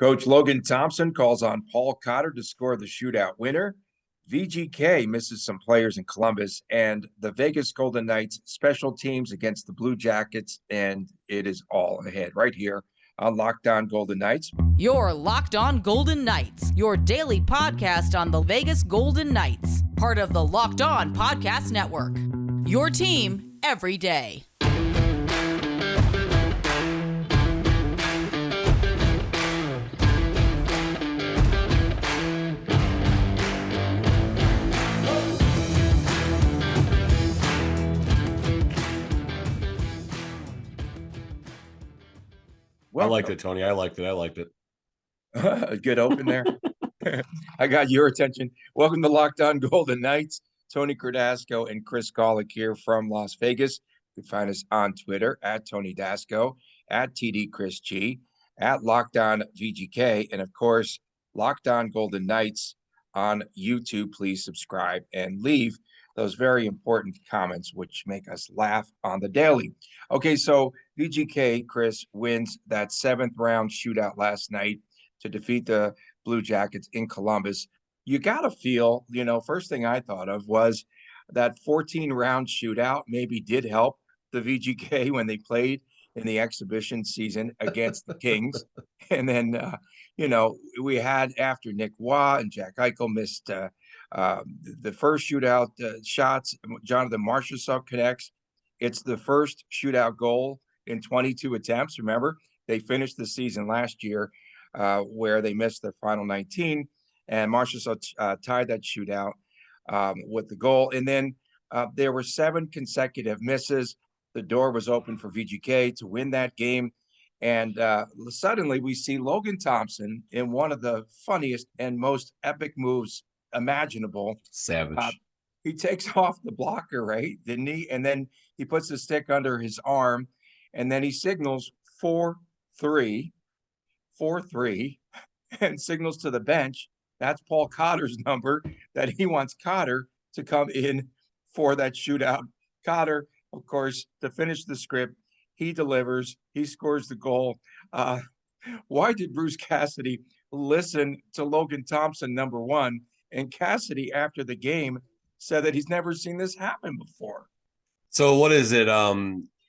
Coach Logan Thompson calls on Paul Cotter to score the shootout winner. VGK misses some players in Columbus, and the Vegas Golden Knights special teams against the Blue Jackets, and it is all ahead right here on Locked On Golden Knights. Your Locked On Golden Knights, your daily podcast on the Vegas Golden Knights, part of the Locked On Podcast Network. Your team every day. Welcome. I liked it, Tony. I liked it. A good open there. I got your attention. Welcome to Locked On Golden Knights. Tony Cardasco and Chris Golick here from Las Vegas. You can find us on Twitter at Tony Dasco, at TD Chris G, at Locked On VGK, and of course, Locked On Golden Knights on YouTube. Please subscribe and leave those very important comments, which make us laugh on the daily. Okay, so VGK, Chris, wins that seventh round shootout last night to defeat the Blue Jackets in Columbus. You got to feel, first thing I thought of was that 14-round shootout maybe did help the VGK when they played in the exhibition season against the Kings. And then, we had after Nick Waugh and Jack Eichel missed the first shootout shots, Jonathan Marchessault connects. It's the first shootout goal in 22 attempts. Remember, they finished the season last year where they missed their final 19, and Marchessault tied that shootout with the goal. And then there were 7 consecutive misses. The door was open for VGK to win that game. And suddenly we see Logan Thompson in one of the funniest and most epic moves imaginable. Savage. He takes off the blocker, right? Didn't he? And then he puts the stick under his arm, and then he signals 4-3, and signals to the bench. That's Paul Cotter's number, that he wants Cotter to come in for that shootout. Cotter, of course, to finish the script, he delivers, he scores the goal. Why did Bruce Cassidy listen to Logan Thompson, number one? And Cassidy, after the game, said that he's never seen this happen before. So what is it?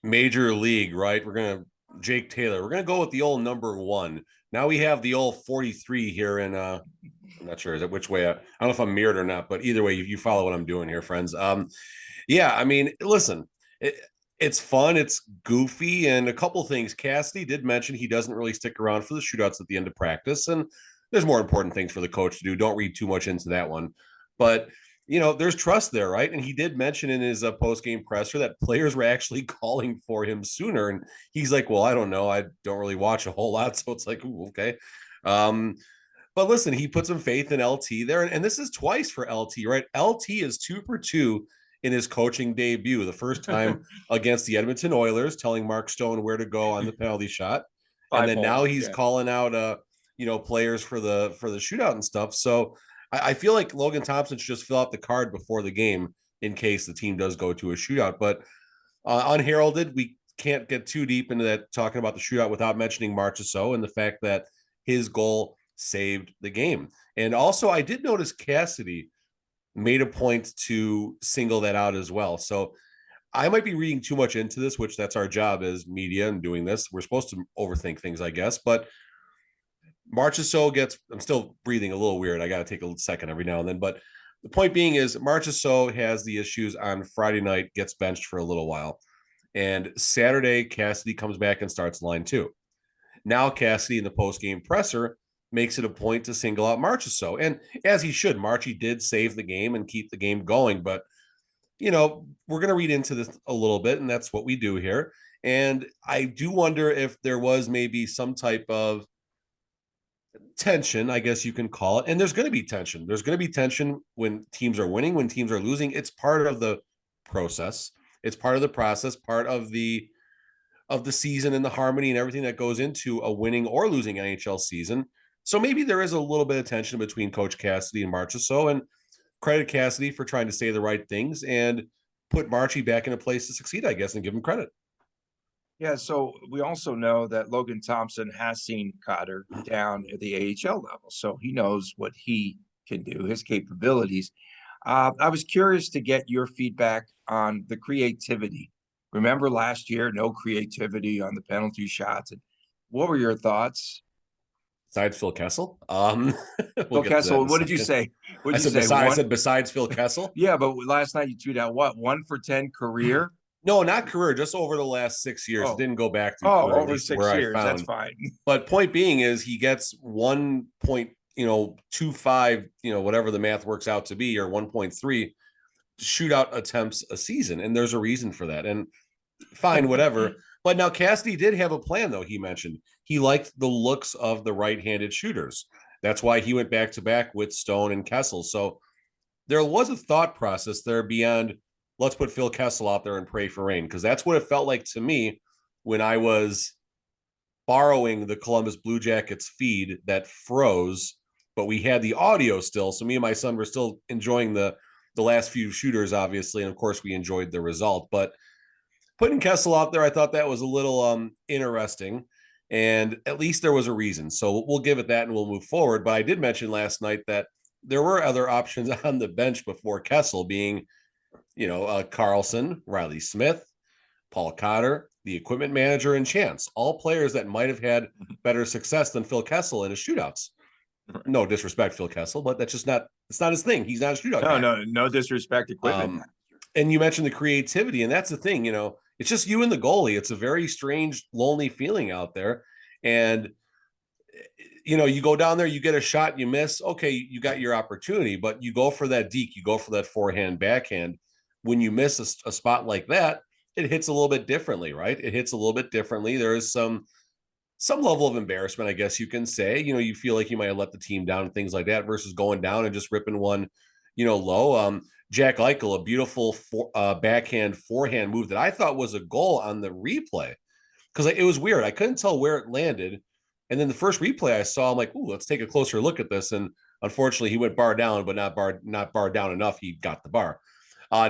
Major League, right? Jake Taylor. We're going to go with the old number 1. Now we have the old 43 here in, I'm not sure, is it which way? I don't know if I'm mirrored or not, but either way, you follow what I'm doing here, friends. Yeah, I mean, listen, it's fun. It's goofy. And a couple things. Cassidy did mention he doesn't really stick around for the shootouts at the end of practice. And there's more important things for the coach to do. Don't read too much into that one. But, there's trust there, right? And he did mention in his post-game presser that players were actually calling for him sooner. And he's like, well, I don't know. I don't really watch a whole lot. So it's like, ooh, okay. But listen, he put some faith in LT there. And this is twice for LT, right? LT is 2 for 2 in his coaching debut. The first time against the Edmonton Oilers, telling Mark Stone where to go on the penalty shot. And then now he's calling out players for the shootout and stuff. So I feel like Logan Thompson should just fill out the card before the game in case the team does go to a shootout. But unheralded, we can't get too deep into that talking about the shootout without mentioning Marchessault and the fact that his goal saved the game. And also, I did notice Cassidy made a point to single that out as well. So I might be reading too much into this, which that's our job as media and doing this. We're supposed to overthink things, I guess. But Marchessault I'm still breathing a little weird. I got to take a second every now and then. But the point being is Marchessault has the issues on Friday night, gets benched for a little while. And Saturday, Cassidy comes back and starts line 2. Now Cassidy in the post-game presser makes it a point to single out Marchessault. And as he should, Marchie did save the game and keep the game going. But, we're going to read into this a little bit, and that's what we do here. And I do wonder if there was maybe some type of tension, I guess you can call it. And there's going to be tension. There's going to be tension when teams are winning, when teams are losing. It's part of the process. It's part of the process, part of the season and the harmony and everything that goes into a winning or losing NHL season. So maybe there is a little bit of tension between Coach Cassidy and Marchessault, and credit Cassidy for trying to say the right things and put Marchie back in a place to succeed, I guess, and give him credit. Yeah, so we also know that Logan Thompson has seen Cotter down at the AHL level, so he knows what he can do, his capabilities. I was curious to get your feedback on the creativity. Remember last year, no creativity on the penalty shots. And what were your thoughts? Besides Phil Kessel, we'll Phil get to that in Kessel, a what did you second. say? What I did you said say? besides. I One? said besides Phil Kessel. Yeah, but last night you tweeted out what? 1 for 10 career? No, not career. Just over the last 6 years. It Oh, didn't go back through oh, career, at over least six where I years. That's found. fine. But point being is he gets 1.25, whatever the math works out to be, or 1.3 shootout attempts a season. And there's a reason for that. And fine, whatever. But now Cassidy did have a plan, though. He mentioned he liked the looks of the right-handed shooters. That's why he went back to back with Stone and Kessel. So there was a thought process there beyond let's put Phil Kessel out there and pray for rain, because that's what it felt like to me when I was borrowing the Columbus Blue Jackets feed that froze, but we had the audio still. So me and my son were still enjoying the last few shooters, obviously, and of course we enjoyed the result. But putting Kessel out there, I thought that was a little interesting, and at least there was a reason. So we'll give it that, and we'll move forward. But I did mention last night that there were other options on the bench before Kessel, being Carlson, Riley Smith, Paul Cotter, the equipment manager, and Chance, all players that might have had better success than Phil Kessel in his shootouts. No disrespect, Phil Kessel, but that's just it's not his thing. He's not a shootout guy. No disrespect, equipment. And you mentioned the creativity, and that's the thing, it's just you and the goalie. It's a very strange, lonely feeling out there. And, you go down there, you get a shot, you miss. Okay, you got your opportunity, but you go for that deke, you go for that forehand, backhand. When you miss a spot like that, it hits a little bit differently, right? It hits a little bit differently. There is some level of embarrassment, I guess you can say. You feel like you might have let the team down and things like that, versus going down and just ripping one, low. Jack Eichel, a beautiful backhand forehand move that I thought was a goal on the replay, because it was weird. I couldn't tell where it landed. And then the first replay I saw, I'm like, ooh, let's take a closer look at this. And unfortunately, he went bar down, but not bar down enough. He got the bar.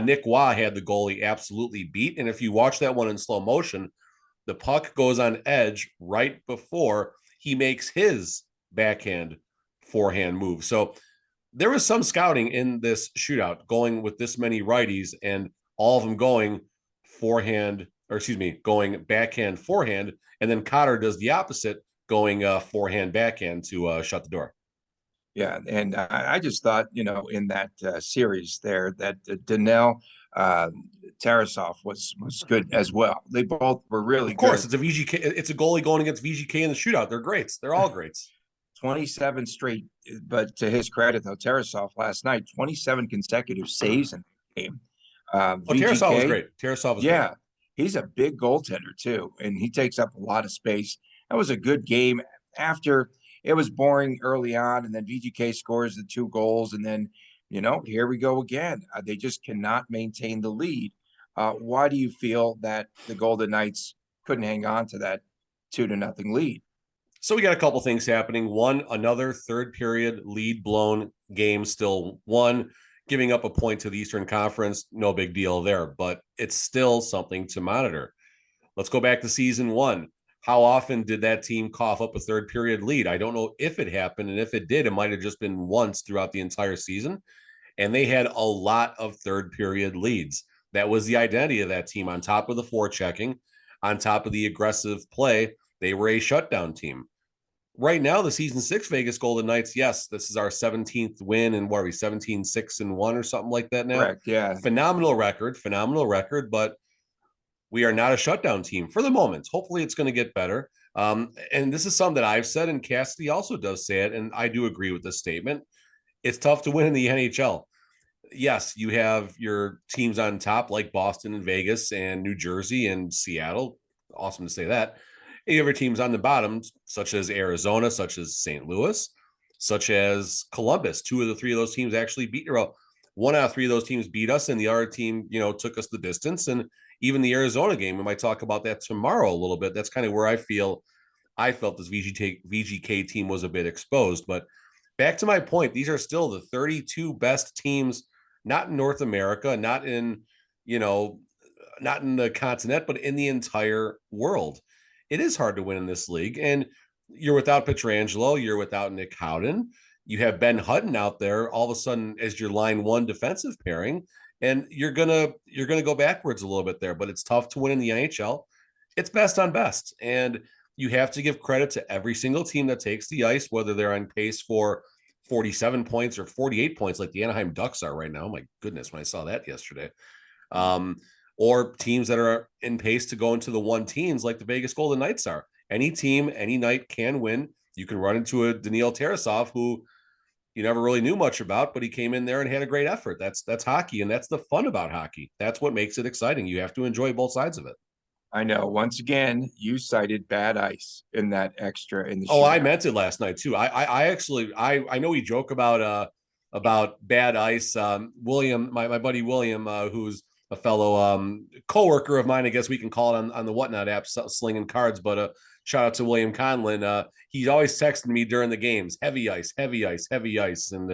Nick Waugh had the goalie absolutely beat. And if you watch that one in slow motion, the puck goes on edge right before he makes his backhand forehand move. So there was some scouting in this shootout, going with this many righties and all of them going going backhand forehand. And then Cotter does the opposite, going forehand backhand to shut the door. Yeah, and I just thought, in that series there, that Daniil Tarasov was good as well. They both were really Of course, good. it's a VGK. It's a goalie going against VGK in the shootout. They're greats. They're all greats. 27 straight, but to his credit, though, Tarasov last night, 27 consecutive saves in the game. Tarasov was great. Tarasov was yeah, great. He's a big goaltender too, and he takes up a lot of space. That was a good game. After it was boring early on, and then VGK scores the 2 goals, and then here we go again. They just cannot maintain the lead. Why do you feel that the Golden Knights couldn't hang on to that 2-0 lead? So we got a couple things happening. One, another third period lead blown game, still one, giving up a point to the Eastern Conference. No big deal there, but it's still something to monitor. Let's go back to season 1. How often did that team cough up a third period lead? I don't know if it happened, and if it did, it might have just been once throughout the entire season. And they had a lot of third period leads. That was the identity of that team. On top of the forechecking, on top of the aggressive play, they were a shutdown team. Right now, the season 6 Vegas Golden Knights, yes, this is our 17th win, and what are we, 17-6-1 or something like that now? Correct, yeah. Phenomenal record, but we are not a shutdown team for the moment. Hopefully it's going to get better. And this is something that I've said, and Cassidy also does say it, and I do agree with this statement. It's tough to win in the NHL. Yes, you have your teams on top like Boston and Vegas and New Jersey and Seattle. Awesome to say that. You have your teams on the bottom, such as Arizona, such as St. Louis, such as Columbus. 2 of the 3 of those teams actually beat, 1 out of 3 of those teams beat us, and the other team, took us the distance. And even the Arizona game, we might talk about that tomorrow a little bit. That's kind of where I felt this VGK team was a bit exposed. But back to my point, these are still the 32 best teams, not in North America, not in, not in the continent, but in the entire world. It is hard to win in this league. And you're without Pietrangelo, you're without Nick Howden. You have Ben Hutton out there all of a sudden as your line one defensive pairing, and you're gonna go backwards a little bit there. But it's tough to win in the NHL. It's best on best, and you have to give credit to every single team that takes the ice, whether they're on pace for 47 points or 48 points, like the Anaheim Ducks are right now. Oh my goodness, when I saw that yesterday. Or teams that are in pace to go into the one teams like the Vegas Golden Knights are. Any team, any night can win. You can run into a Daniil Tarasov, who you never really knew much about, but he came in there and had a great effort. That's hockey, and that's the fun about hockey. That's what makes it exciting. You have to enjoy both sides of it. I know. Once again, you cited bad ice in that extra in the Oh, I shootout. meant it last night too. I actually I know we joke about bad ice. William, my buddy William, who's a fellow coworker of mine, I guess we can call it on the Whatnot app, slinging cards. But shout out to William Conlin. He's always texting me during the games, heavy ice, heavy ice, heavy ice, and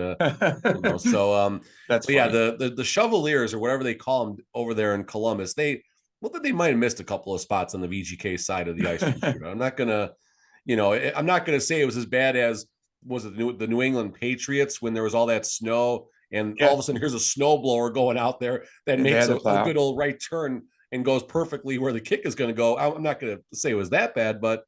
so That's but yeah, funny. the Chevaliers or whatever they call them over there in Columbus, they might have missed a couple of spots on the VGK side of the ice. I'm not gonna say it was as bad as was it the New England Patriots when there was all that snow and all of a sudden here's a snowblower going out there that And they makes had a to plow. good old right turn and goes perfectly where the kick is going to go. I'm not going to say it was that bad, but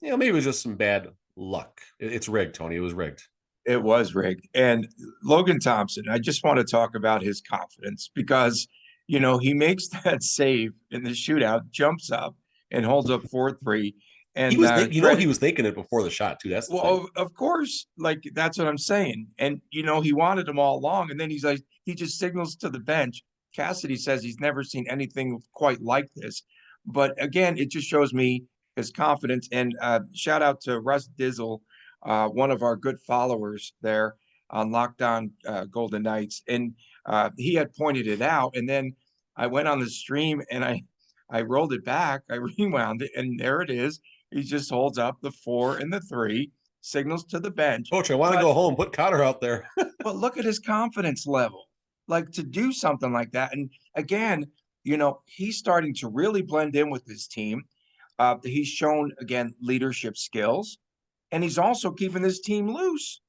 maybe it was just some bad luck. It's rigged, Tony. It was rigged. It was rigged. And Logan Thompson, I just want to talk about his confidence because, he makes that save in the shootout, jumps up and holds up 4-3. He And was, he was thinking it before the shot too. That's the thing. of course, like that's what I'm saying. And he wanted them all along, and then he's like, he just signals to the bench. Cassidy says he's never seen anything quite like this. But again, it just shows me his confidence. And shout out to Russ Dizzle, one of our good followers there on Locked On Golden Knights, and he had pointed it out. And then I went on the stream and I rolled it back, I rewound it, and there it is. He just holds up the 4 and the 3, signals to the bench. Coach, I want to go home. Put Cotter out there. But look at his confidence level, like to do something like that. And again, he's starting to really blend in with his team. He's shown, again, leadership skills, and he's also keeping this team loose.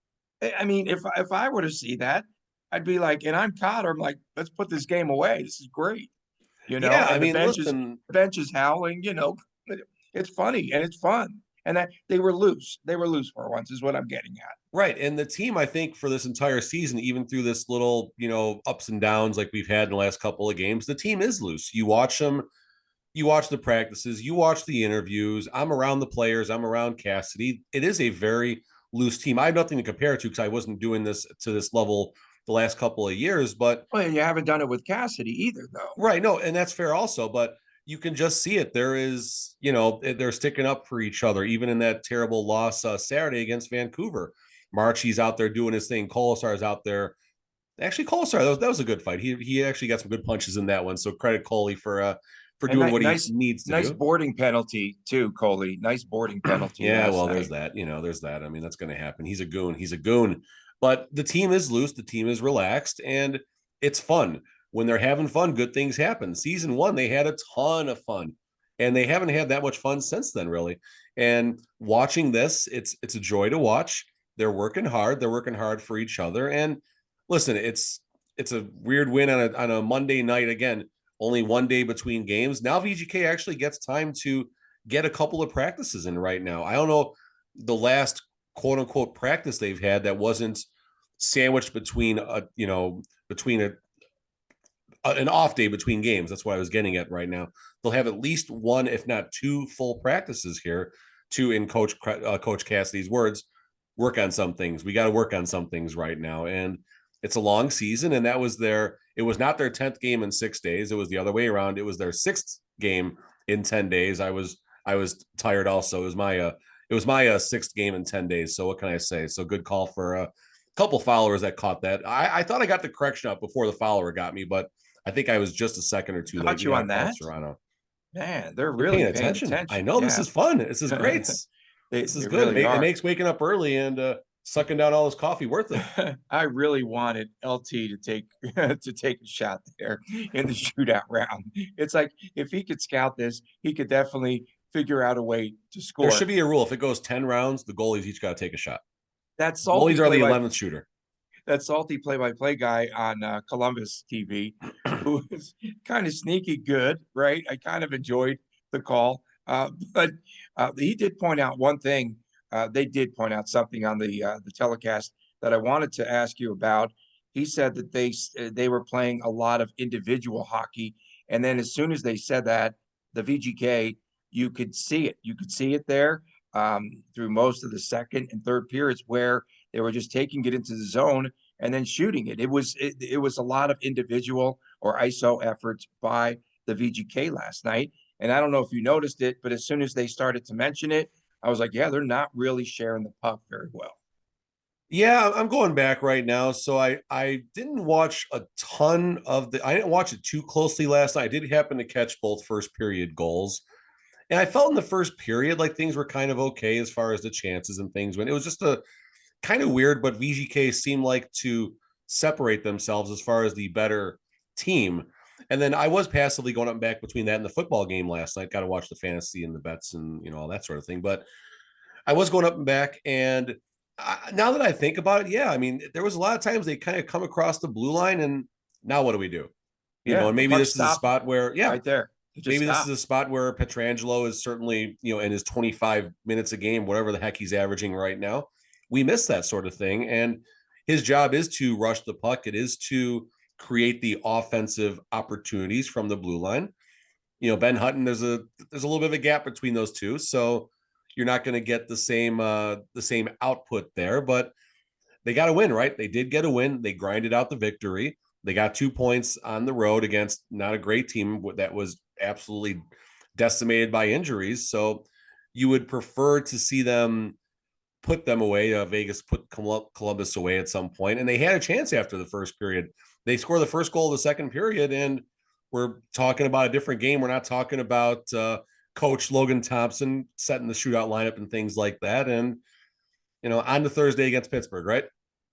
I mean, if I were to see that, I'd be like, and I'm Cotter, I'm like, let's put this game away. This is great. Yeah, And I mean, the bench is howling, it's funny and it's fun. And that they were loose. They were loose for once is what I'm getting at. right. And the team, I think, for this entire season, even through this little, ups and downs like we've had in the last couple of games, the team is loose. You watch them, you watch the practices, you watch the interviews. I'm around the players, I'm around Cassidy. It is a very loose team. I have nothing to compare it to because I wasn't doing this to this level the last couple of years, but well, you haven't done it with Cassidy either, though. Right. No, and that's fair also, but you can just see it. There is, they're sticking up for each other, even in that terrible loss Saturday against Vancouver. Marchie's out there doing his thing. Kolasar's out there. Actually, Kolasar, that was a good fight. He actually got some good punches in that one. So credit Coley for doing what he needs to do. Nice boarding penalty too, Coley. Nice boarding penalty. Yeah, well, there's that. There's that. I mean, that's going to happen. He's a goon. He's a goon. But the team is loose. The team is relaxed, and it's fun. When they're having fun, good things happen. Season 1, they had a ton of fun, and they haven't had that much fun since then, really. And watching this, it's a joy to watch. They're working hard. They're working hard for each other. And listen, it's a weird win on a Monday night. Again, only one day between games. Now VGK actually gets time to get a couple of practices in right now. I don't know the last quote unquote practice they've had that wasn't sandwiched between an off day between games. That's what I was getting at right now. They'll have at least one, if not 2 full practices here to, in Coach Cassidy's words, work on some things. We got to work on some things right now. And it's a long season. And it was not their 10th game in 6 days. It was the other way around. It was their 6th game in 10 days. I was tired also. It was my 6th game in 10 days. So what can I say? So good call for a couple followers that caught that. I thought I got the correction up before the follower got me, but I think I was just a second or two late. Caught you on that? Toronto. Man, they're really paying attention. I know. Yeah. This is fun. This is great. This is good. Really it makes waking up early and sucking down all this coffee, worth it. I really wanted LT to take to take a shot there in the shootout round. It's like if he could scout this, he could definitely figure out a way to There score. should be a rule. If it goes 10 rounds, the goalies each got to take a shot. That salty Goalies are the play-by- 11th shooter. that salty play-by-play guy on Columbus TV, who was kind of sneaky good, right? I kind of enjoyed the call, but he did point out one thing. They did point out something on the telecast that I wanted to ask you about. He said that they were playing a lot of individual hockey, and then as soon as they said that, the VGK, you could see it. You could see it there through most of the second and third periods where they were just taking it into the zone and then shooting it. It was a lot of individual or ISO efforts by the VGK last night. And I don't know if you noticed it, but as soon as they started to mention it, I was like, yeah, they're not really sharing the puck very well. Yeah, I'm going back right now. So I didn't watch a ton of I didn't watch it too closely last night. I did happen to catch both first period goals. And I felt in the first period like things were kind of okay as far as the chances and things went. It was just a kind of weird, but VGK seemed like to separate themselves as far as the better team. And then I was passively going up and back between that and the football game last night. Got to watch the fantasy and the bets and all that sort of thing. But I was going up and back, and now that I think about it, yeah, I mean, there was a lot of times they kind of come across the blue line, and now what do we do? And maybe this is a spot where, right there. Maybe this is a spot where Pietrangelo is certainly, in his 25 minutes a game, whatever the heck he's averaging right now. We miss that sort of thing. And his job is to rush the puck. It is to create the offensive opportunities from the blue line. Ben Hutton, there's a little bit of a gap between those two. So you're not going to get the same output there, but they got to win, right? They did get a win. They grinded out the victory. They got 2 points on the road against not a great team that was absolutely decimated by injuries. So you would prefer to see them put them away. Vegas put Columbus away at some point, and they had a chance after the first period. They scored the first goal of the second period, and we're talking about a different game. We're not talking about Coach Logan Thompson setting the shootout lineup and things like that. And, on to Thursday against Pittsburgh, right?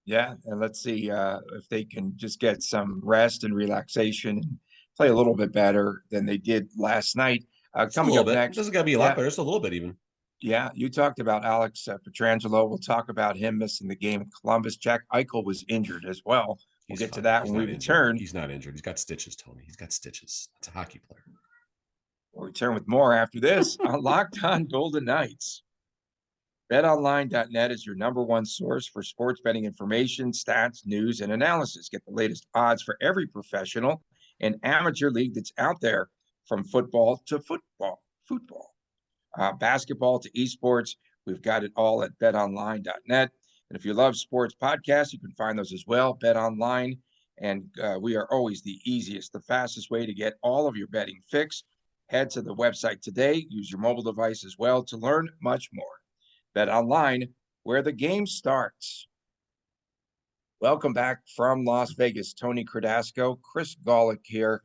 Yeah. And let's see if they can just get some rest and relaxation and play a little bit better than they did last night. Coming up next. It doesn't got to be a lot better. Just a little bit even. Yeah. You talked about Alex Pietrangelo. We'll talk about him missing the game in Columbus. Jack Eichel was injured as well. We'll get to that when we return. He's not injured. He's got stitches, Tony. He's got stitches. It's a hockey player. We'll return with more after this on Locked On Golden Knights. BetOnline.net is your number one source for sports betting information, stats, news, and analysis. Get the latest odds for every professional and amateur league that's out there, from football to football, basketball to esports. We've got it all at BetOnline.net. And if you love sports podcasts, you can find those as well, BetOnline. And we are always the easiest, the fastest way to get all of your betting fix. Head to the website today. Use your mobile device as well to learn much more. BetOnline, where the game starts. Welcome back from Las Vegas. Tony Cardasco, Chris Golick here.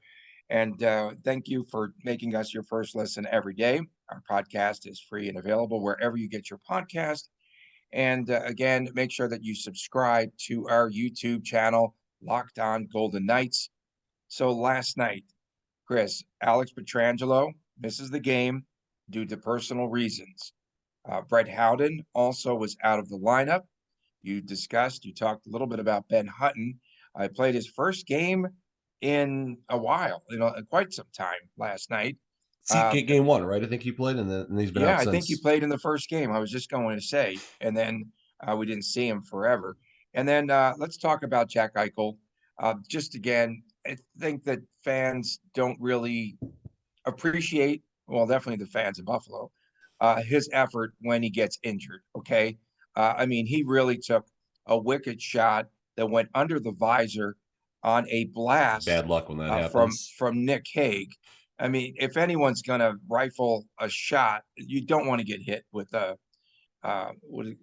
And thank you for making us your first listen every day. Our podcast is free and available wherever you get your podcast. And again, make sure that you subscribe to our YouTube channel, Locked On Golden Knights. So last night, Chris, Alex Pietrangelo misses the game due to personal reasons. Brett Howden also was out of the lineup. You talked a little bit about Ben Hutton. I played his first game in a while, quite some time last night. Game one, right? I think he played, and he's been out since. I think he played in the first game. I was just going to say, and then we didn't see him forever. And then let's talk about Jack Eichel. Just again, I think that fans don't really appreciate, well, definitely the fans in Buffalo, his effort when he gets injured. Okay. He really took a wicked shot that went under the visor on a blast. Bad luck when that happens. From Nick Hague. If anyone's going to rifle a shot, you don't want to get hit with a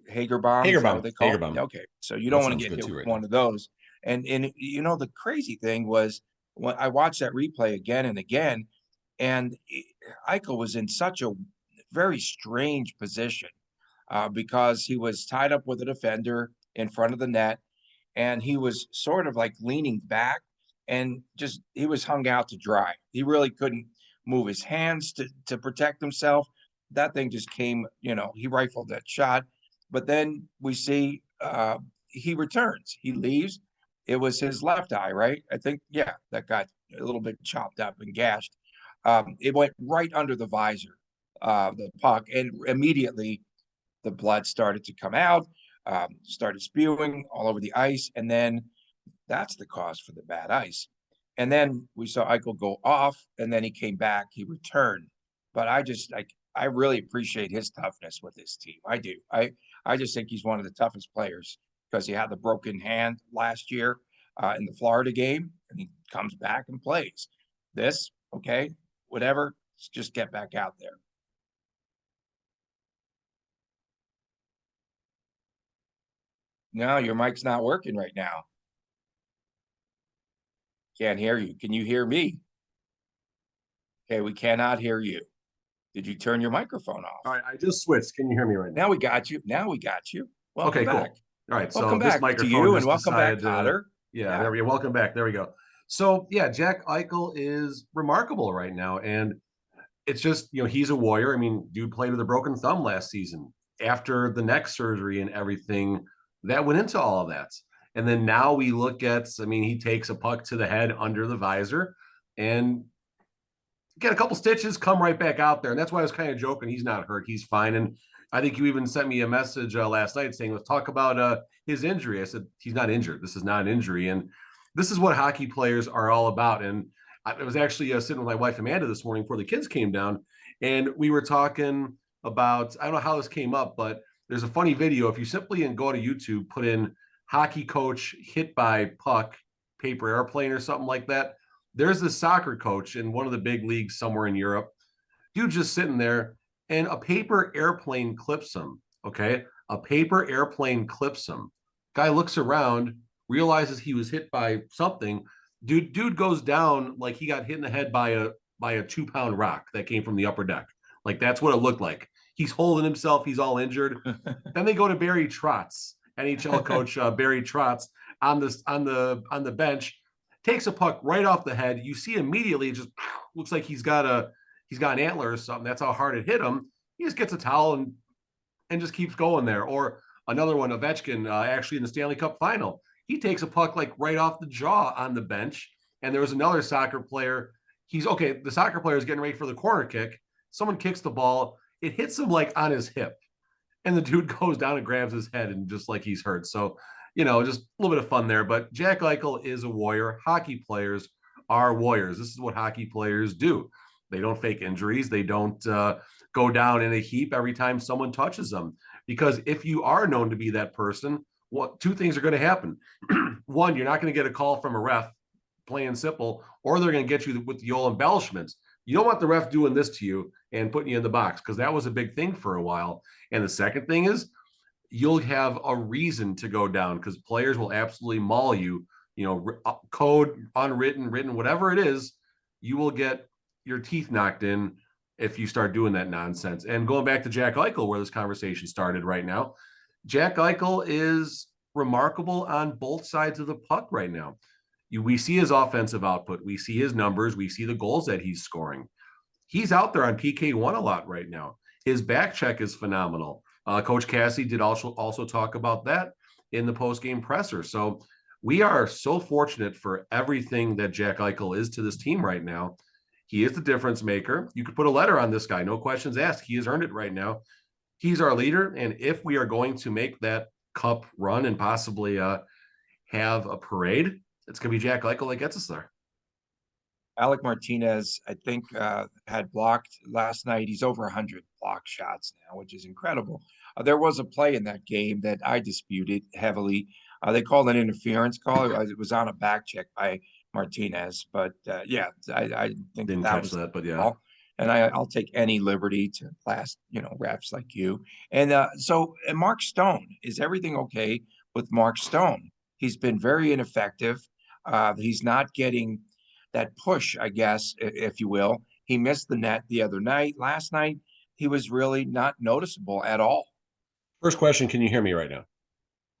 Hager bomb. Hager bomb. Okay. So you don't want to get hit with one of those. And the crazy thing was when I watched that replay again and again, and Eichel was in such a very strange position. because he was tied up with a defender in front of the net, and he was sort of like leaning back and just he was hung out to dry. He really couldn't move his hands to protect himself. That thing just came, he rifled that shot. But then we see he returns. He leaves. It was his left eye, right? I think, yeah, that got a little bit chopped up and gashed. It went right under the visor, the puck, and immediately the blood started to come out, started spewing all over the ice, and then that's the cause for the bad ice. And then we saw Eichel go off, and then he came back, he returned. But I really appreciate his toughness with his team. I do. I just think he's one of the toughest players because he had the broken hand last year in the Florida game, and he comes back and plays. This, okay, whatever, just get back out there. No, your mic's not working right now. Can't hear you. Can you hear me? Okay, we cannot hear you. Did you turn your microphone off? All right, I just switched. Can you hear me right now? Now we got you. Welcome okay, back. cool. All right, Welcome so this back microphone to you, and just welcome back, decided Cotter. Yeah, there we go. Welcome back. There we go. So yeah, Jack Eichel is remarkable right now, and it's just he's a warrior. I mean, dude played with a broken thumb last season after the neck surgery and everything that went into all of that. And then now we look at, I mean, he takes a puck to the head under the visor and get a couple stitches, come right back out there. And that's why I was kind of joking. He's not hurt. He's fine. And I think you even sent me a message last night saying, let's talk about his injury. I said, he's not injured. This is not an injury. And this is what hockey players are all about. And I was actually sitting with my wife, Amanda, this morning before the kids came down. And we were talking about, I don't know how this came up, but there's a funny video. If you simply go to YouTube, put in hockey coach hit by puck, paper airplane or something like that. There's this soccer coach in one of the big leagues somewhere in Europe. Dude just sitting there and a paper airplane clips him. Okay. A paper airplane clips him. Guy looks around, realizes he was hit by something. Dude goes down like he got hit in the head by a 2-pound rock that came from the upper deck. Like that's what it looked like. He's holding himself. He's all injured. Then they go to Barry Trotz, NHL coach Barry Trotz on the bench, takes a puck right off the head. You see immediately, it just looks like he's got an antler or something. That's how hard it hit him. He just gets a towel and just keeps going there. Or another one, Ovechkin, actually in the Stanley Cup final, he takes a puck like right off the jaw on the bench. And there was another soccer player. The soccer player is getting ready for the corner kick. Someone kicks the ball. It hits him like on his hip. And the dude goes down and grabs his head and just like he's hurt. So, just a little bit of fun there. But Jack Eichel is a warrior. Hockey players are warriors. This is what hockey players do. They don't fake injuries. They don't go down in a heap every time someone touches them. Because if you are known to be that person, two things are going to happen. One, you're not going to get a call from a ref, plain and simple, or they're going to get you with the old embellishments. You don't want the ref doing this to you and putting you in the box, because that was a big thing for a while. And the second thing is you'll have a reason to go down, because players will absolutely maul you, code, unwritten, written, whatever it is, you will get your teeth knocked in if you start doing that nonsense. And going back to Jack Eichel, where this conversation started right now, Jack Eichel is remarkable on both sides of the puck right now. We see his offensive output. We see his numbers. We see the goals that he's scoring. He's out there on PK1 a lot right now. His back check is phenomenal. Coach Cassie did also talk about that in the post-game presser. So we are so fortunate for everything that Jack Eichel is to this team right now. He is the difference maker. You could put a letter on this guy. No questions asked. He has earned it right now. He's our leader. And if we are going to make that cup run and possibly have a parade, it's going to be Jack Eichel that gets us there. Alec Martinez, I think, had blocked last night. He's over 100 block shots now, which is incredible. There was a play in that game that I disputed heavily. They called an interference call. It was on a back check by Martinez. But, I think Didn't that catch was that, but yeah. call. And I'll take any liberty to blast, refs like you. And and Mark Stone, is everything okay with Mark Stone? He's been very ineffective. He's not getting that push, I guess, if you will. He missed the net the other night. Last night, he was really not noticeable at all. First question, can you hear me right now?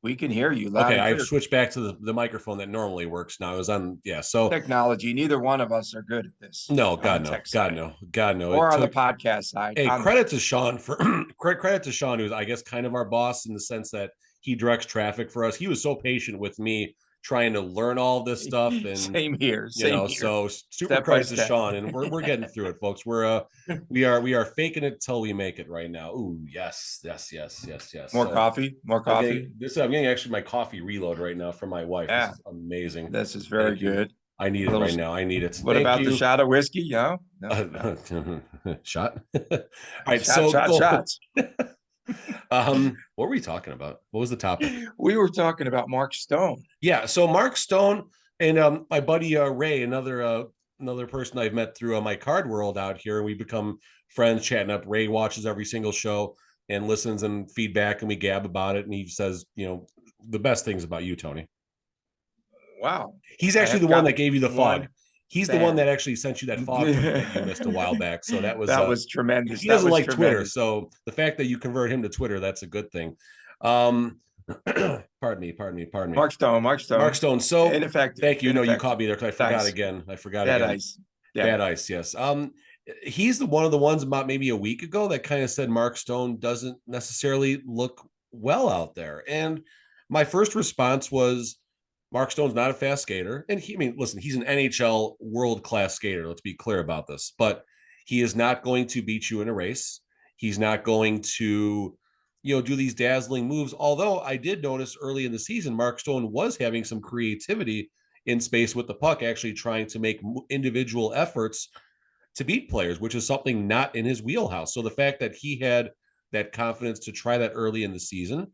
We can hear you loud Okay, and I've clear. switched back to the microphone that normally works now. I was on, so Technology. Neither one of us are good at this no, on the God no, tech God side no, God no. or It on the took podcast side. Hey, credit to Sean for credit to Sean, who's I guess kind of our boss in the sense that he directs traffic for us. He was so patient with me trying to learn all this stuff, and Same here. Same here. so super Step by credit to step. Sean, and we're getting through it, folks. We are faking it till we make it right now. Ooh, yes. More So coffee. More coffee. I'm getting actually my coffee reload right now from my wife. Yeah. This is amazing. This is very Thank you. good. I need it right now. I need it. What Thank about you. the shot of whiskey? No. Shot. All right. Shots. What were we talking about? What was the topic? We were talking about Mark Stone. Yeah. So Mark Stone and my buddy Ray, another person I've met through my card world out here. We become friends, chatting up. Ray watches every single show and listens and feedback, and we gab about it. And he says, the best things about you, Tony. Wow. He's actually the one that gave you the fog. He's the one that actually sent you that fog that you missed a while back. So that was tremendous. He doesn't like Twitter, so the fact that you convert him to Twitter, that's a good thing. Pardon me. Mark Stone. So ineffective. Thank you. No, you caught me there because I forgot again. Bad ice. Yeah. Bad ice. Yes. He's one of the ones about maybe a week ago that kind of said Mark Stone doesn't necessarily look well out there, and my first response was, Mark Stone's not a fast skater. And listen, he's an NHL world-class skater. Let's be clear about this. But he is not going to beat you in a race. He's not going to, do these dazzling moves. Although I did notice early in the season, Mark Stone was having some creativity in space with the puck, actually trying to make individual efforts to beat players, which is something not in his wheelhouse. So the fact that he had that confidence to try that early in the season,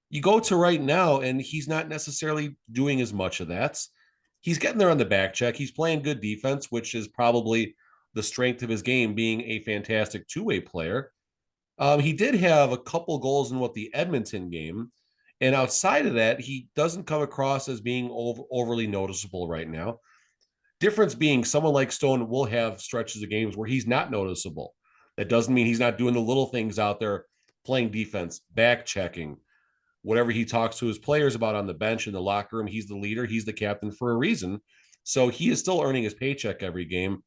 you go to right now, and he's not necessarily doing as much of that. He's getting there on the back check. He's playing good defense, which is probably the strength of his game, being a fantastic two-way player. He did have a couple goals in the Edmonton game. And outside of that, he doesn't come across as being overly noticeable right now. Difference being, someone like Stone will have stretches of games where he's not noticeable. That doesn't mean he's not doing the little things out there, playing defense, back checking, whatever he talks to his players about on the bench in the locker room. He's the leader. He's the captain for a reason. So he is still earning his paycheck every game.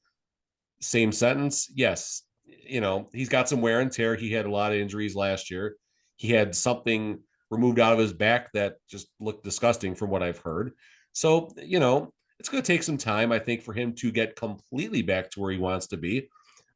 Same sentence. Yes. He's got some wear and tear. He had a lot of injuries last year. He had something removed out of his back that just looked disgusting from what I've heard. So, it's going to take some time, I think, for him to get completely back to where he wants to be.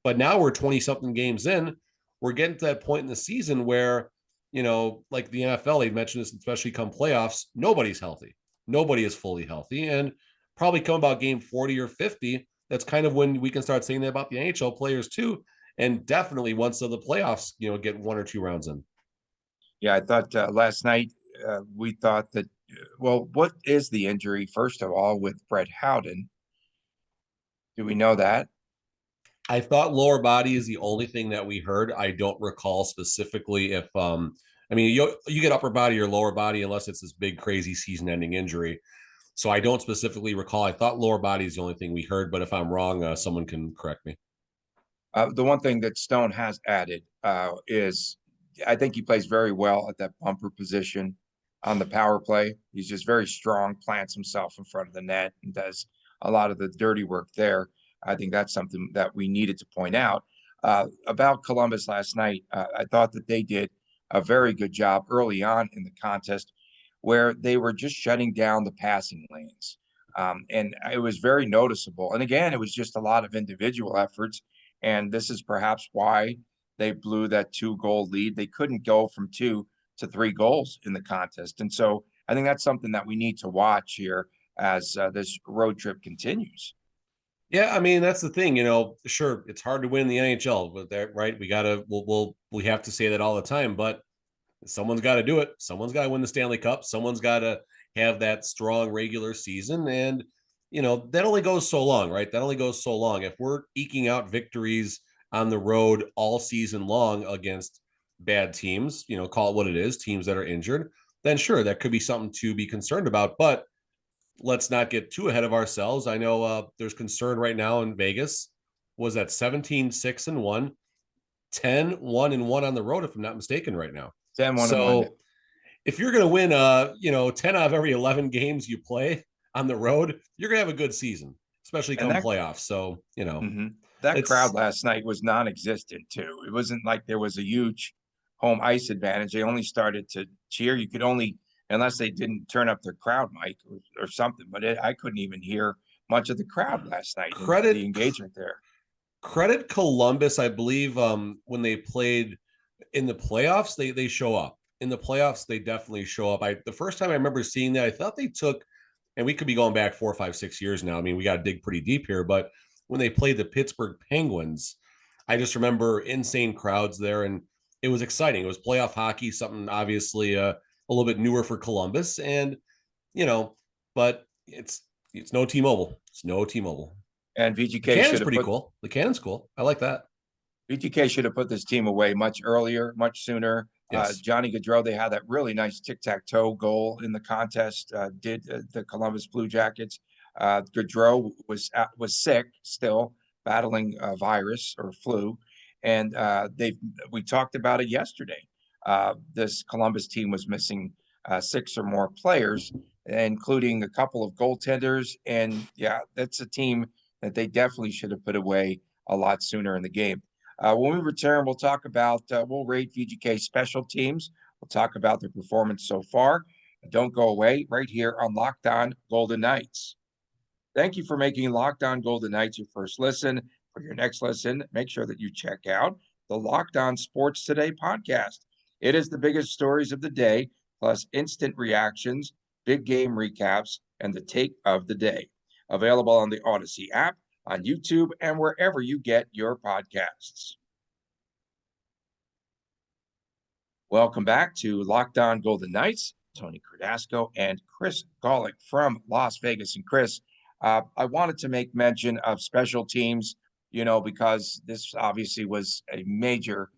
But now we're 20 something games in. We're getting to that point in the season where, like the NFL, they've mentioned this, especially come playoffs, nobody's healthy. Nobody is fully healthy. And probably come about game 40 or 50, that's kind of when we can start saying that about the NHL players too. And definitely once the playoffs, get one or two rounds in. Yeah, I thought last night we thought that, what is the injury, first of all, with Brett Howden? Do we know that? I thought lower body is the only thing that we heard. I don't recall specifically if you get upper body or lower body unless it's this big crazy season-ending injury. So I don't specifically recall. I thought lower body is the only thing we heard, but if I'm wrong, someone can correct me. The one thing that Stone has added is I think he plays very well at that bumper position on the power play. He's just very strong, plants himself in front of the net, and does a lot of the dirty work there. I think that's something that we needed to point out. About Columbus last night, I thought that they did a very good job early on in the contest where they were just shutting down the passing lanes. And it was very noticeable. And again, it was just a lot of individual efforts. And this is perhaps why they blew that 2-goal lead. They couldn't go from 2 to 3 goals in the contest. And so I think that's something that we need to watch here as this road trip continues. Yeah, that's the thing, sure, it's hard to win the NHL, but that, right, we have to say that all the time, but someone's got to do it. Someone's got to win the Stanley Cup. Someone's got to have that strong regular season. And, that only goes so long, right? That only goes so long. If we're eking out victories on the road all season long against bad teams, call it what it is, teams that are injured, then sure, that could be something to be concerned about. But let's not get too ahead of ourselves. I know there's concern right now in Vegas. Was that 17-6-1, 10-1-1 on the road, if I'm not mistaken, right now. 10-1 on Monday. So if you're going to win, 10 out of every 11 games you play on the road, you're going to have a good season, especially come playoffs. So, that crowd last night was non-existent too. It wasn't like there was a huge home ice advantage. They only started to cheer. You could only, unless they didn't turn up their crowd mic or something, but I couldn't even hear much of the crowd last night. The engagement there. Credit Columbus, I believe, when they played in the playoffs, they show up. In the playoffs, they definitely show up. The first time I remember seeing that, I thought they took, and we could be going back 4, 5, 6 years now. I mean, we got to dig pretty deep here, but when they played the Pittsburgh Penguins, I just remember insane crowds there, and it was exciting. It was playoff hockey, something obviously a little bit newer for Columbus, and but it's no T-Mobile. It's no T-Mobile. And VGK the Cannon's pretty cool. The Cannon's cool. I like that. VGK should have put this team away much earlier, much sooner. Yes. Johnny Gaudreau, they had that really nice tic-tac-toe goal in the contest. Did the Columbus Blue Jackets. Gaudreau was sick still, battling a virus or flu, and we talked about it yesterday. This Columbus team was missing 6 or more players, including a couple of goaltenders, and that's a team that they definitely should have put away a lot sooner in the game. When we return, we'll talk about, we'll rate VGK special teams. We'll talk about their performance so far. Don't go away, right here on Locked On Golden Knights. Thank you for making Locked On Golden Knights your first listen. For your next listen, make sure that you check out the Locked On Sports Today podcast. It is the biggest stories of the day, plus instant reactions, big game recaps, and the take of the day. Available on the Odyssey app, on YouTube, and wherever you get your podcasts. Welcome back to Locked On Golden Knights. Tony Cardasco and Chris Golick from Las Vegas. And Chris, I wanted to make mention of special teams, because this obviously was a major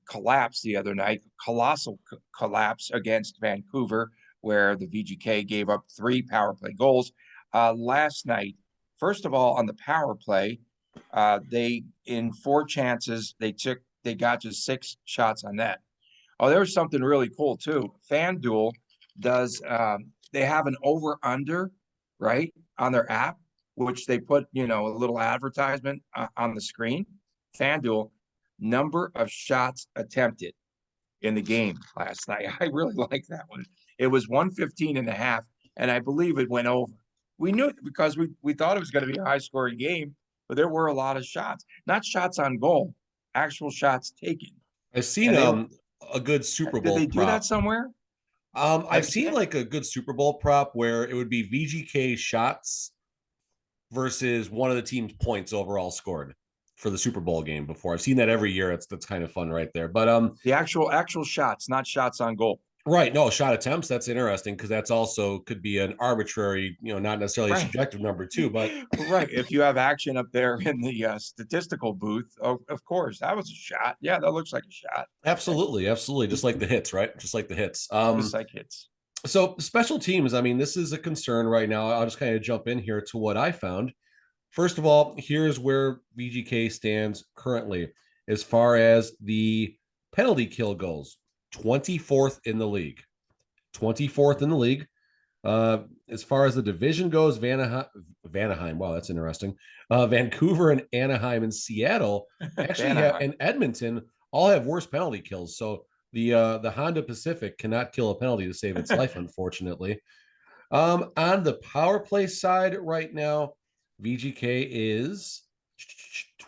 collapse the other night, colossal collapse against Vancouver, where the VGK gave up 3 power play goals. Last night, first of all, on the power play, they, in 4 chances, they got just 6 shots on net. Oh, there was something really cool too. FanDuel does, they have an over-under, right, on their app, which they put, a little advertisement on the screen. FanDuel, number of shots attempted in the game last night. I really like that one. It was 115.5, and I believe it went over. We knew it because we thought it was going to be a high-scoring game, but there were a lot of shots. Not shots on goal, actual shots taken. I've seen a good Super Bowl prop. Did they do that somewhere? I've seen like a good Super Bowl prop where it would be VGK shots versus one of the team's points overall scored for the Super Bowl game before. I've seen that every year. That's kind of fun right there. But the actual shots, not shots on goal. Right. No, shot attempts. That's interesting because that's also could be an arbitrary, not necessarily a subjective number too, but right. If you have action up there in the statistical booth, of course, that was a shot. Yeah, that looks like a shot. Absolutely. Absolutely. Just like the hits, right? Just like the hits. Just like hits. So special teams, I mean, this is a concern right now. I'll just kind of jump in here to what I found. First of all, here's where VGK stands currently as far as the penalty kill goes. 24th in the league. 24th in the league. As far as the division goes, Vanaheim. Wow, that's interesting. Vancouver and Anaheim and Seattle actually and Edmonton all have worse penalty kills. So the Honda Pacific cannot kill a penalty to save its life, unfortunately. On the power play side right now, VGK is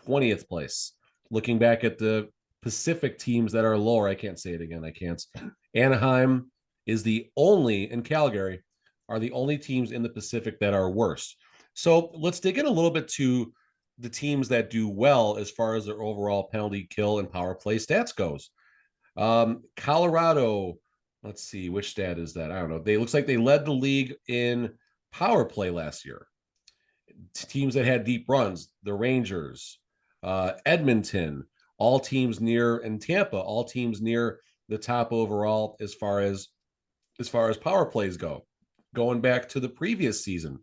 20th place. Looking back at the Pacific teams that are lower, I can't say it again. I can't. Anaheim is the only, and Calgary are the only teams in the Pacific that are worse. So let's dig in a little bit to the teams that do well as far as their overall penalty kill and power play stats goes. Colorado, let's see, which stat is that? I don't know. Looks like they led the league in power play last year. Teams that had deep runs, the Rangers, Edmonton, all teams near, and Tampa, all teams near the top overall as far as power plays go. Going back to the previous season,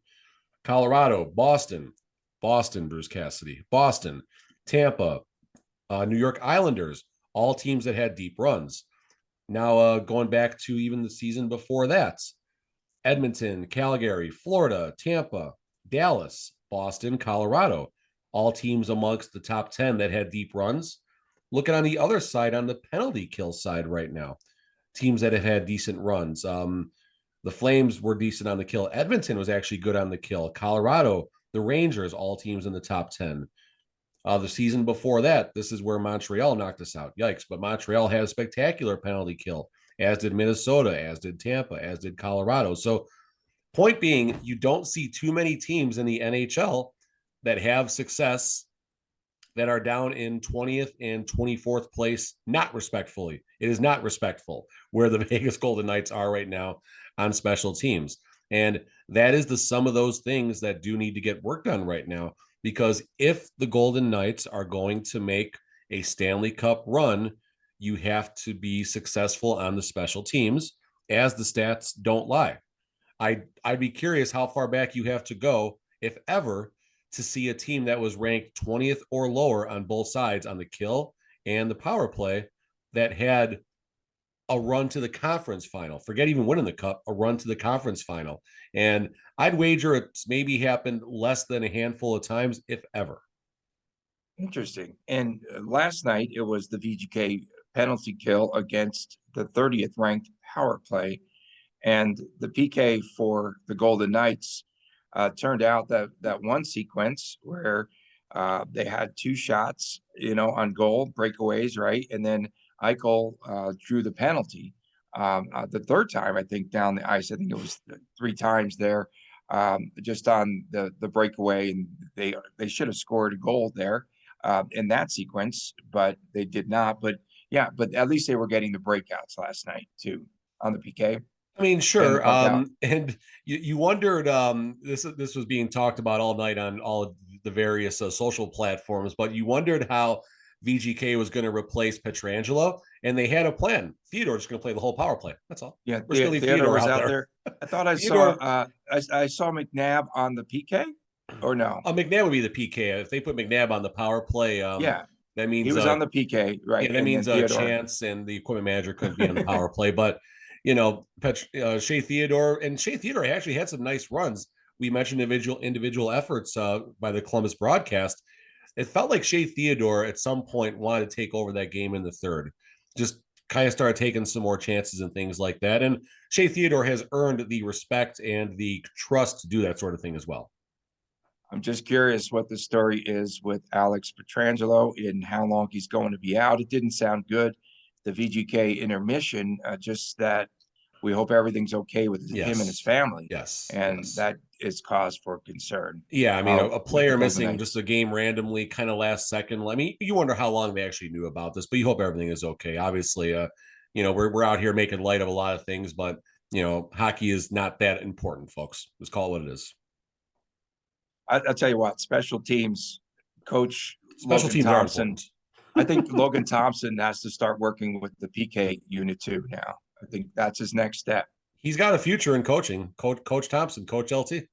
Colorado, Boston, Bruce Cassidy, Boston, Tampa, New York Islanders, all teams that had deep runs. Now, going back to even the season before that, Edmonton, Calgary, Florida, Tampa, Dallas, Boston, Colorado, all teams amongst the top 10 that had deep runs. Looking on the other side, on the penalty kill side right now, teams that have had decent runs. The Flames were decent on the kill. Edmonton was actually good on the kill. Colorado, the Rangers, all teams in the top 10. The season before that, this is where Montreal knocked us out. Yikes. But Montreal has spectacular penalty kill, as did Minnesota, as did Tampa, as did Colorado. So, point being, you don't see too many teams in the NHL that have success that are down in 20th and 24th place, not respectfully. It is not respectful where the Vegas Golden Knights are right now on special teams. And that is the sum of those things that do need to get worked on right now. Because if the Golden Knights are going to make a Stanley Cup run, you have to be successful on the special teams, as the stats don't lie. I'd be curious how far back you have to go, if ever, to see a team that was ranked 20th or lower on both sides on the kill and the power play that had a run to the conference final. Forget even winning the cup, a run to the conference final. And I'd wager it's maybe happened less than a handful of times, if ever. Interesting. And last night it was the VGK penalty kill against the 30th ranked power play. And the PK for the Golden Knights turned out that one sequence where they had two shots, on goal, breakaways, right? And then Eichel drew the penalty. The third time, I think, down the ice, I think it was 3 times there, just on the breakaway. And they should have scored a goal there in that sequence, but they did not. But yeah, but at least they were getting the breakouts last night too on the PK. I mean, sure. And you wondered, this was being talked about all night on all of the various social platforms, but you wondered how VGK was going to replace Pietrangelo, and they had a plan. Theodore's going to play the whole power play. That's all. Yeah, Theodore was out there. I thought I saw I saw McNabb on the PK, or no? McNabb would be the PK. If they put McNabb on the power play, yeah, that means he was on the PK, right? Yeah, that means Chance and the equipment manager couldn't be on the power play, but Shea Theodore actually had some nice runs. We mentioned individual efforts by the Columbus broadcast. It felt like Shea Theodore at some point wanted to take over that game in the third, just kind of started taking some more chances and things like that. And Shea Theodore has earned the respect and the trust to do that sort of thing as well. I'm just curious what the story is with Alex Pietrangelo and how long he's going to be out. It didn't sound good, the VGK intermission, just that we hope everything's okay with him and his family. Yes. And that is cause for concern. Yeah. I mean, a player missing just a game randomly, kind of last second. I mean, you wonder how long they actually knew about this, but you hope everything is okay. Obviously, we're out here making light of a lot of things, but, hockey is not that important, folks. Let's call it what it is. I'll tell you what, special teams coach Special Logan teams Thompson. are important. I think Logan Thompson has to start working with the PK unit too now. I think that's his next step. He's got a future in coaching. Coach Thompson, Coach LT.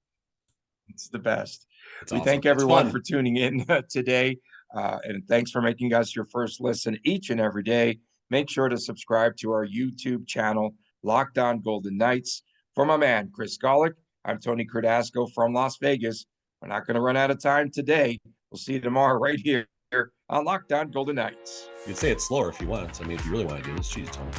It's the best. It's we awesome. thank everyone for tuning in today. And thanks for making us your first listen each and every day. Make sure to subscribe to our YouTube channel, Locked On Golden Knights. For my man, Chris Golick, I'm Tony Cardasco from Las Vegas. We're not going to run out of time today. We'll see you tomorrow right here on Locked On Golden Knights. You can say it slower if you want. I mean, if you really want to do this, geez, Tony.